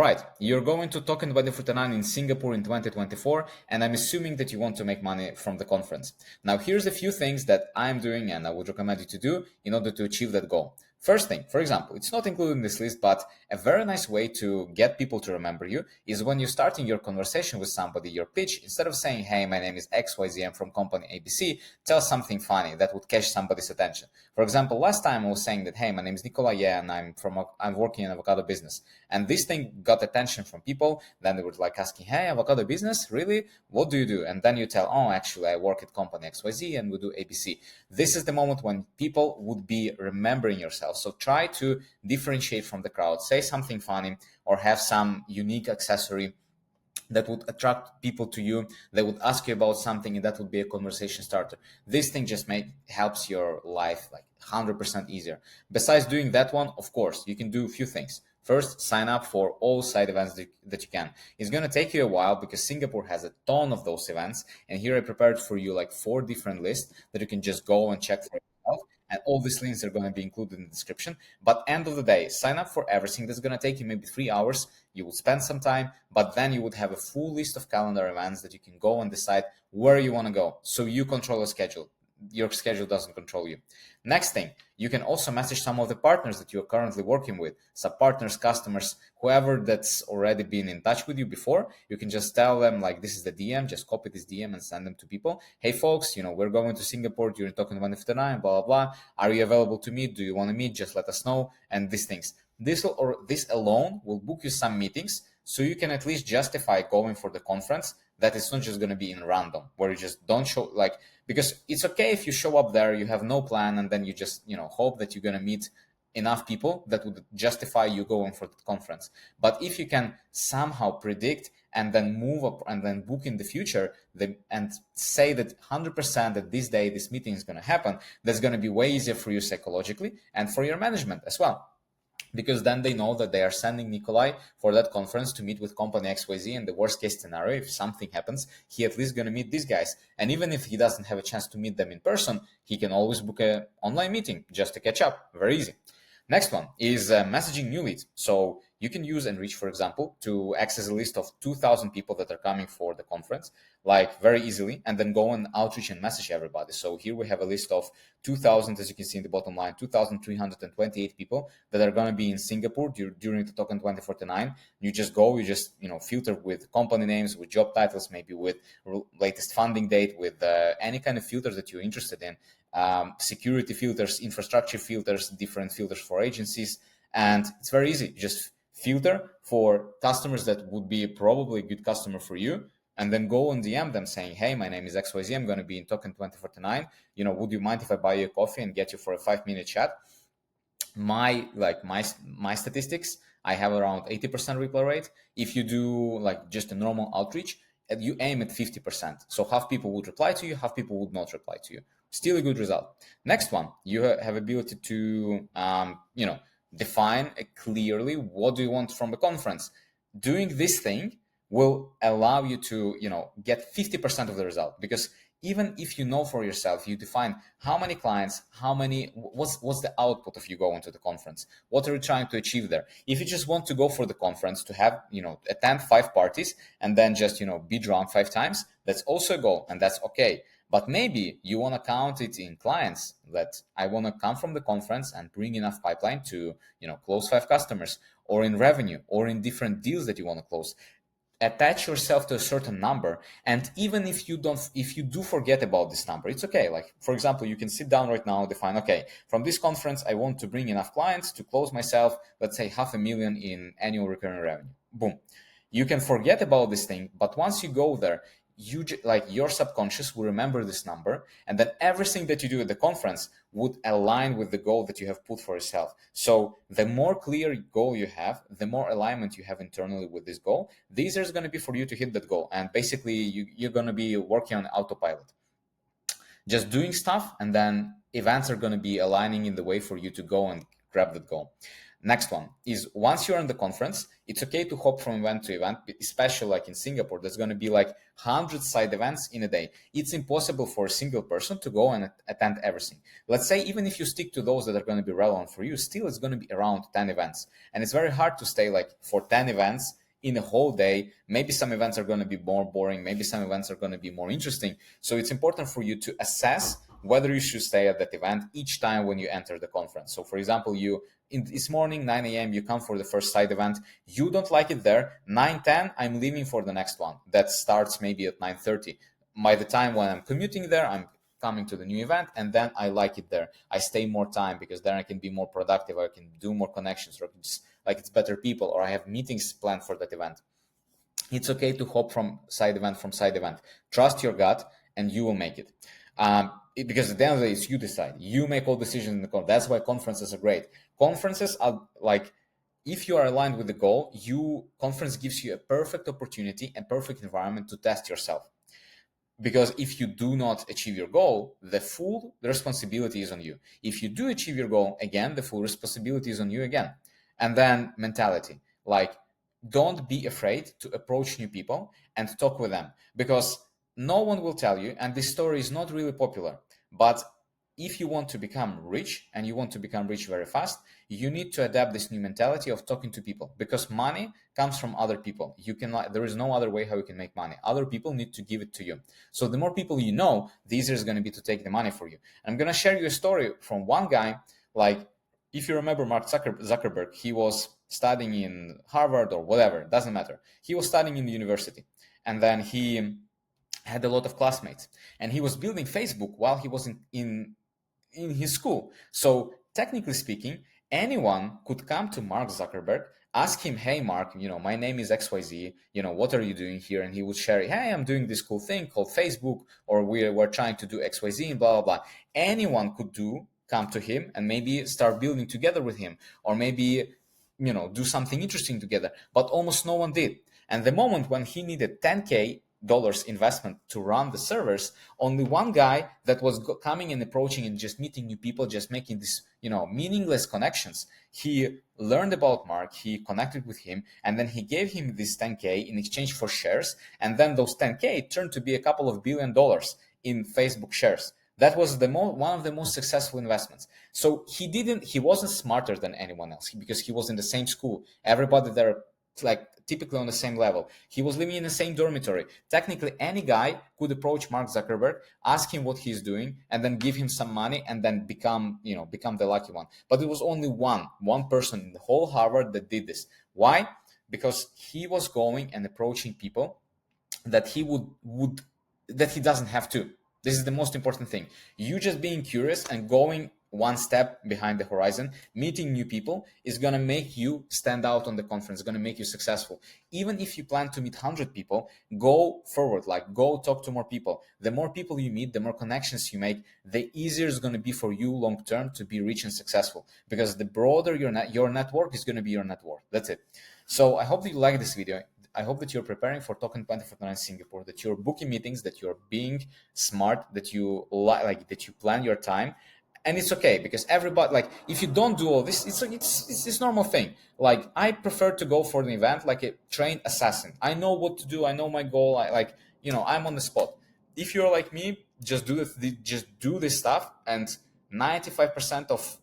right, you're going to Token2049 in Singapore in 2024, and I'm assuming that you want to make money from the conference. Now, here's a few things that I'm doing and I would recommend you to do in order to achieve that goal. First thing, for example, it's not included in this list, but a very nice way to get people to remember you is when you're starting your conversation with somebody, your pitch, instead of saying, hey, my name is XYZ, I'm from company ABC, tell something funny that would catch somebody's attention. For example, last time I was saying that, hey, my name is Nicola, yeah, and I'm working in avocado business. And this thing got attention from people. Then they were like asking, hey, avocado business, really? What do you do? And then you tell, oh, actually, I work at company XYZ and we do ABC. This is the moment when people would be remembering yourself. So try to differentiate from the crowd, say something funny or have some unique accessory that would attract people to you. They would ask you about something and that would be a conversation starter. This thing just helps your life like 100% easier. Besides doing that one, of course, you can do a few things. First, sign up for all side events that you can. It's going to take you a while because Singapore has a ton of those events. And here I prepared for you like 4 different lists that you can just go and check for yourself. And all these links are going to be included in the description. But end of the day, sign up for everything. That's going to take you maybe 3 hours. You will spend some time, but then you would have a full list of calendar events that you can go and decide where you want to go. So you control the schedule. Your schedule doesn't control you. Next thing, you can also message some of the partners that you're currently working with, sub-partners, customers, whoever that's already been in touch with you before. You can just tell them like, this is the DM, just copy this DM and send them to people. Hey folks, we're going to Singapore during Token2049, blah, blah, blah. Are you available to meet? Do you want to meet? Just let us know. And these things. This alone will book you some meetings so you can at least justify going for the conference, that it's not just going to be in random where you just don't show because it's okay if you show up there, you have no plan, and then you just, hope that you're going to meet enough people that would justify you going for the conference. But if you can somehow predict and then move up and then book in the future and say that 100% that this day, this meeting is going to happen, that's going to be way easier for you psychologically and for your management as well. Because then they know that they are sending Nikolai for that conference to meet with company XYZ. In the worst case scenario, if something happens, he at least going to meet these guys. And even if he doesn't have a chance to meet them in person, he can always book an online meeting just to catch up. Very easy. Next one is messaging new leads. So you can use Enreach, for example, to access a list of 2,000 people that are coming for the conference, like very easily, and then go and outreach and message everybody. So here we have a list of 2,000, as you can see in the bottom line, 2,328 people that are going to be in Singapore during the Token2049. You just go, filter with company names, with job titles, maybe with latest funding date, with any kind of filter that you're interested in. Security filters, infrastructure filters, different filters for agencies. And it's very easy. Just filter for customers that would be probably a good customer for you, and then go and DM them saying, hey, my name is XYZ. I'm going to be in Token2049. Would you mind if I buy you a coffee and get you for a 5-minute chat? My statistics, I have around 80% reply rate. If you do like just a normal outreach, you aim at 50%. So half people would reply to you, half people would not reply to you. Still a good result. Next one, you have ability to, define clearly what do you want from the conference. Doing this thing will allow you to, get 50% of the result, because even if you know for yourself, you define how many clients, what's the output of you going to the conference? What are you trying to achieve there? If you just want to go for the conference to have, attend 5 parties and then just, be drunk 5 times, that's also a goal, and that's okay. But maybe you want to count it in clients, that I want to come from the conference and bring enough pipeline to, close 5 customers, or in revenue, or in different deals that you want to close. Attach yourself to a certain number. And even if you do forget about this number, it's okay. Like, for example, you can sit down right now and define, okay, from this conference, I want to bring enough clients to close myself, let's say $500,000 in annual recurring revenue. Boom. You can forget about this thing, but once you go there, your subconscious will remember this number, and then everything that you do at the conference would align with the goal that you have put for yourself. So the more clear goal you have, the more alignment you have internally with this goal, the easier it's going to be for you to hit that goal. And basically you're going to be working on autopilot, just doing stuff, and then events are going to be aligning in the way for you to go and grab that goal. Next one is, once you're in the conference, it's okay to hop from event to event, especially like in Singapore. There's going to be like 100 side events in a day. It's impossible for a single person to go and attend everything. Let's say even if you stick to those that are going to be relevant for you, still it's going to be around 10 events. And it's very hard to stay like for 10 events in a whole day. Maybe some events are going to be more boring. Maybe some events are going to be more interesting. So it's important for you to assess whether you should stay at that event each time when you enter the conference. So for example, this morning, 9 a.m., you come for the first side event. You don't like it there. 9:10, I'm leaving for the next one. That starts maybe at 9:30. By the time when I'm commuting there, I'm coming to the new event, and then I like it there. I stay more time because then I can be more productive. I can do more connections, or it's better people, or I have meetings planned for that event. It's okay to hop from side event. Trust your gut, and you will make it. Because at the end of the day, it's you decide. You make all decisions in the conference. That's why conferences are great. Conferences are like, if you are aligned with the goal, conference gives you a perfect opportunity and perfect environment to test yourself. Because if you do not achieve your goal, the full responsibility is on you. If you do achieve your goal, again, the full responsibility is on you again. And then mentality, like, don't be afraid to approach new people and talk with them, because no one will tell you, and this story is not really popular, but if you want to become rich, and you want to become rich very fast, you need to adapt this new mentality of talking to people, because money comes from other people. There is no other way how you can make money. Other people need to give it to you. So the more people you know, the easier it's going to be to take the money for you. I'm going to share you a story from one guy. Like, if you remember Mark Zuckerberg, he was studying in Harvard or whatever, doesn't matter. He was studying in the university, and then he had a lot of classmates, and he was building Facebook while he was in his school. So technically speaking, anyone could come to Mark Zuckerberg, ask him, hey, Mark, my name is XYZ, what are you doing here? And he would share, hey, I'm doing this cool thing called Facebook, or we're trying to do XYZ and blah, blah, blah. Anyone could come to him and maybe start building together with him, or maybe, do something interesting together. But almost no one did. And the moment when he needed $10K investment to run the servers, only one guy that was coming and approaching and just meeting new people, just making this, meaningless connections. He learned about Mark, he connected with him, and then he gave him this 10K in exchange for shares. And then those 10K turned to be a couple of $1 billion in Facebook shares. That was one of the most successful investments. So he wasn't smarter than anyone else, because he was in the same school. Everybody there, like, typically on the same level. He was living in the same dormitory. Technically, any guy could approach Mark Zuckerberg, ask him what he's doing, and then give him some money, and then become the lucky one. But it was only one person in the whole Harvard that did this. Why? Because he was going and approaching people that he that he doesn't have to. This is the most important thing. You just being curious and going one step behind the horizon, meeting new people, is going to make you stand out on the conference, going to make you successful. Even if you plan to meet 100 people, go forward, go talk to more people. The more people you meet, the more connections you make, the easier it's going to be for you long term to be rich and successful, because the broader your network is going to be your net worth. That's it. So I hope that you like this video. I hope that you're preparing for Token2049 Singapore, that you're booking meetings, that you're being smart, that you that you plan your time. And it's okay, because everybody, if you don't do all this, it's this normal thing. I prefer to go for an event like a trained assassin. I know what to do. I know my goal. I'm on the spot. If you're like me, just do this stuff, and 95% of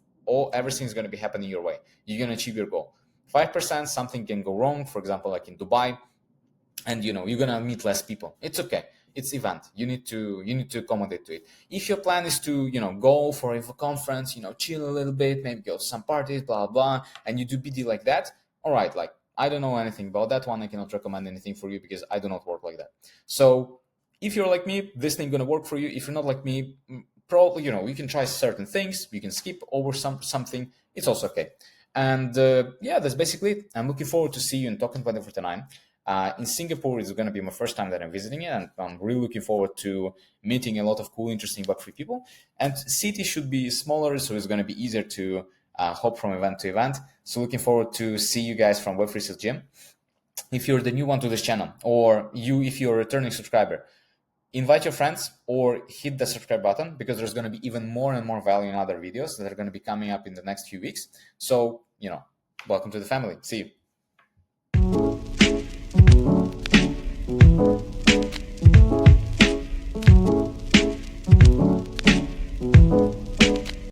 everything is going to be happening your way. You're going to achieve your goal. 5% something can go wrong. For example, like in Dubai, and you're going to meet less people. It's okay. It's event. You need to accommodate to it. If your plan is to, go for a conference, chill a little bit, maybe go to some parties, blah, blah, and you do BD like that, all right, I don't know anything about that one. I cannot recommend anything for you because I do not work like that. So if you're like me, this thing going to work for you. If you're not like me, probably, you can try certain things. You can skip over something. It's also okay. And yeah, that's basically it. I'm looking forward to see you in Token2049. In Singapore, it's going to be my first time that I'm visiting it, and I'm really looking forward to meeting a lot of cool, interesting Web3 people. And city should be smaller, so it's going to be easier to hop from event to event. So looking forward to see you guys from Web3 Gym. If you're the new one to this channel, or if you're a returning subscriber, invite your friends or hit the subscribe button, because there's going to be even more and more value in other videos that are going to be coming up in the next few weeks. So, Welcome to the family. See you.